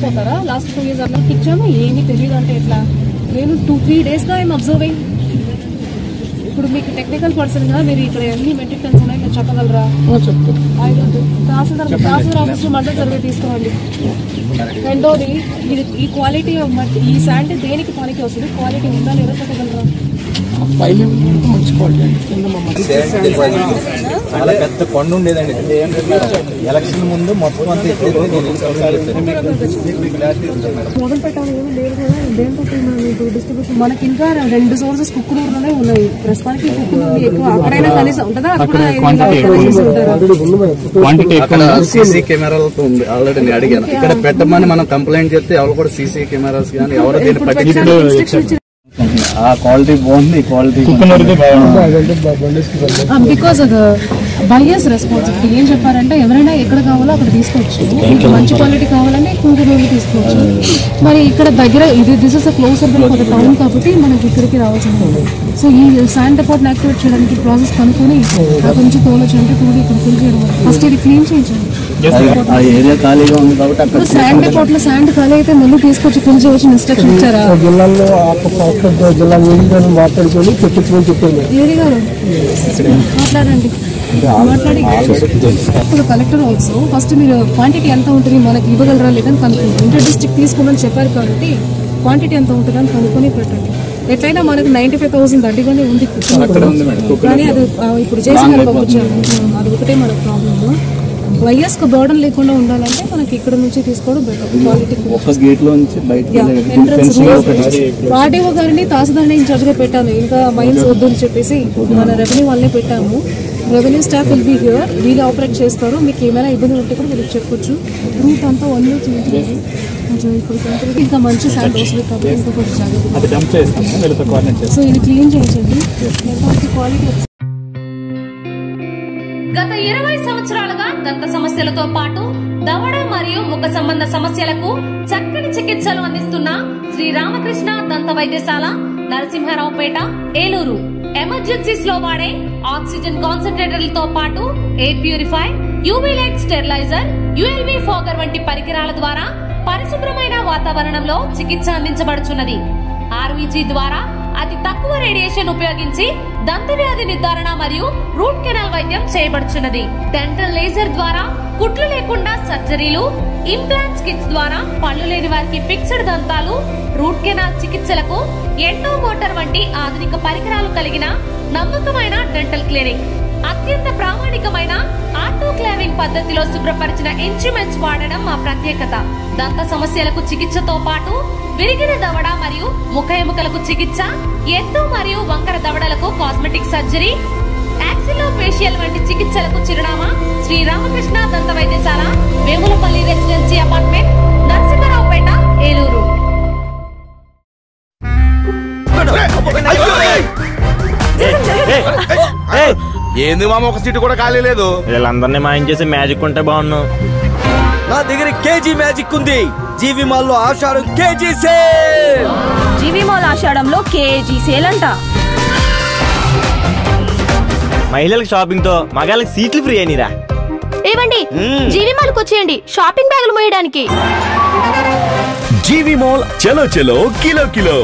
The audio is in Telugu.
మర్చిపోతారా? లాస్ట్ 2 years అట్లా ఇచ్చాము, ఏమీ తెలియదు అంటే ఎట్లా? నేను 2-3 daysగా ఐఎమ్ అబ్జర్వింగ్. ఇప్పుడు మీకు టెక్నికల్ పర్సన్గా మీరు ఇక్కడ ఎన్ని మెట్రిక్ టన్స్ ఉన్నాయి మీరు చెప్పగలరా? తహసీల్దార్ ఆఫీస్ మండల సర్వే తీసుకోవాలి. రెండోది ఇది ఈ క్వాలిటీ ఈ శాండ్ దేనికి పనికి వస్తుంది, క్వాలిటీ ఉందా లేదా చెప్పగలరా? చాలా పెద్ద కొండ ఉండేదండి. ఎలక్షన్ ముందు మొత్తం అంతా మొదలు పెట్టాలి ఏమీ లేదు కదా. దేంతో డిస్ట్రిబ్యూషన్ మనకి ఇంకా 2 సోర్సెస్ కుక్కునూరులోనే ఉన్నాయి ప్రస్తుతానికి. కుక్కునూరు ఎక్కువ, అక్కడైనా కనీసం ఉంటుందా? సీసీ కెమెరాలతో ఉంది ఆల్రెడీ. నేను అడిగాను ఇక్కడ పెట్టమని మనం కంప్లైంట్ చేస్తే ఎవరు కూడా సీసీ కెమెరాస్ కానీ ఎవరు దీన్ని పట్టించుకోలేదు. ఆ క్వాలిటీ బాగుంది, క్వాలిటీ బికాస్ అది బయస్ రెస్పాన్సిబిలిటీ. ఏం చెప్పారంటే ఎవరైనా ఎక్కడ కావాలో అక్కడ తీసుకోవచ్చు, మంచి క్వాలిటీ కావాలని కుంకుమూరు తీసుకోవచ్చు. మరి ఇక్కడ దగ్గర ఇది this is a close circle for the town కాబట్టి మనకి ఇక్కడికి రావాల్సింది. సో ఈ శాండ్ డిపార్ట్ని యాక్టివేట్ చేయడానికి ప్రాసెస్ కనుక్కొని అక్కడ నుంచి తోలొచ్చు అంటే తోలి ఇక్కడ ఫిల్ చేయడం. ఫస్ట్ ఇది క్లీన్ చేయించండి. శాండ్ డిపార్ట్ లో శాండ్ ఖాళీ అయితే మళ్ళీ తీసుకొచ్చి ఫిల్ చేయవచ్చు ఇన్స్ట్రక్షన్ ఇచ్చారా? మాట్లాడుకొని చెప్పండి. ఏరి గారు మాట్లాడండి. మాట్లాడి ఇప్పుడు కలెక్టర్ ఆల్సో ఫస్ట్ మీరు క్వాంటిటీ ఎంత ఉంటుంది మనకి ఇవ్వగలరా లేదని కనుక్కోండి. ఇంటర్ డిస్ట్రిక్ట్ తీసుకోమని చెప్పారు కాబట్టి క్వాంటిటీ ఎంత ఉంటుందని కనుక్కొని పెట్టండి. ఎట్లయినా మనకు 95,000 దండిగానే ఉంది, కానీ అది ఇప్పుడు చేసి పంపించారు. అది ఒకటే మనకు ప్రాబ్లమ్. వైఎస్కు బర్డన్ లేకుండా ఉండాలంటే మనకి ఇక్కడ నుంచి తీసుకోవడం బెటర్. క్వాలిటీ ఆర్డీఓ గారిని తహసీల్దార్ని ఇన్ఛార్జ్గా పెట్టాను. ఇంకా మైన్స్ వద్దు అని చెప్పేసి మన రెవెన్యూ వాళ్ళనే పెట్టాము. Revenue staff will be here, వీళ్ళు ఆపరేట్ చేస్తారు. మీకు ఏమైనా ఇబ్బంది ఉంటే కూడా వీళ్ళకి చెప్పొచ్చు. రూట్ అంతా వన్లో చేయించాలి. ఇప్పుడు ఇంకా మంచి శాండ్ వస్తుంది కాబట్టి ఇంకా కొంచెం జాగ్రత్త. సో ఇది క్లీన్ చేయించండి. క్వాలిటీ గత 20 సంవత్సరాలుగా దంత సమస్యలతో పాటు దవడ మరియు ముఖ సంబంధ సమస్యలకు చక్కని చికిత్సలు అందిస్తున్న శ్రీ రామకృష్ణ దంత వైద్యశాల, నరసింహారావుపేట, ఏలూరు. ఎమర్జెన్సీస్ లో వాడే ఆక్సిజన్ కాన్సంట్రేటర్లతో పాటు air purifier, UV light steriliser, ULV fogger వంటి పరికరాల ద్వారా పరిశుభ్రమైన వాతావరణంలో చికిత్స అందించబడుచున్నది. ఆర్వీజీ ద్వారా అతి తక్కువ రేడియేషన్ ఉపయోగించి దంత వ్యాధి నిర్ధారణ మరియు రూట్ కెనాల్ వైద్యం చేయబడుచున్నది. డెంటల్ లేజర్ ద్వారా కుట్లు లేకుండా సర్జరీలు, ఇంప్లాంట్స్ కిట్స్ ద్వారా పళ్ళు లేని వారికి ఫిక్స్డ్ దంతాలు, రూట్ కెనాల్ చికిత్సలకు ఎండో మోటార్ వంటి ఆధునిక పరికరాలు కలిగిన నమ్మకమైన డెంటల్ క్లినిక్. అత్యంత ప్రామాణికమైన ఆటోక్లావింగ్ పద్ధతిలో శుభ్రపరిచిన ఇన్స్ట్రుమెంట్స్ వాడడం మా ప్రత్యేకత. దంత సమస్యలకు చికిత్సతో పాటు విరిగిన దవడ మరియు ముఖ ఎముకలకు చికిత్స, ఎత్తు మరియు వంకర దవడలకు కాస్మెటిక్ సర్జరీ, యాక్సిలోఫేషియల్ వంటి చికిత్సలకు చిరునామా శ్రీ రామకృష్ణ దంత వైద్యశాల, వేములపల్లి రెసిడెన్సీ అపార్ట్మెంట్, నరసింహారావుపేట, ఏలూరు. ఏంది మామ, ఒక సీటు కూడా ఖాళీ లేదు. వీళ్ళందరినీ మాయం చేసి మ్యాజిక్ ఉంటే బాగున్నావు. నా దగ్గర కేజీ మ్యాజిక్ ఉంది. జీవి మాల్ లో ఆషాఢం కేజీ సేల్. జీవి మాల్ ఆషాఢంలో కేజీ సేల్ అంట. మహిళలకు షాపింగ్ తో మగాళ్ళకి సీట్లు ఫ్రీ అయినరా? ఏమండి, జీవి మాల్ కు వచ్చేయండి షాపింగ్ బ్యాగులు మోయడానికి. జీవి మాల్ చలో చలో కిలో కిలో.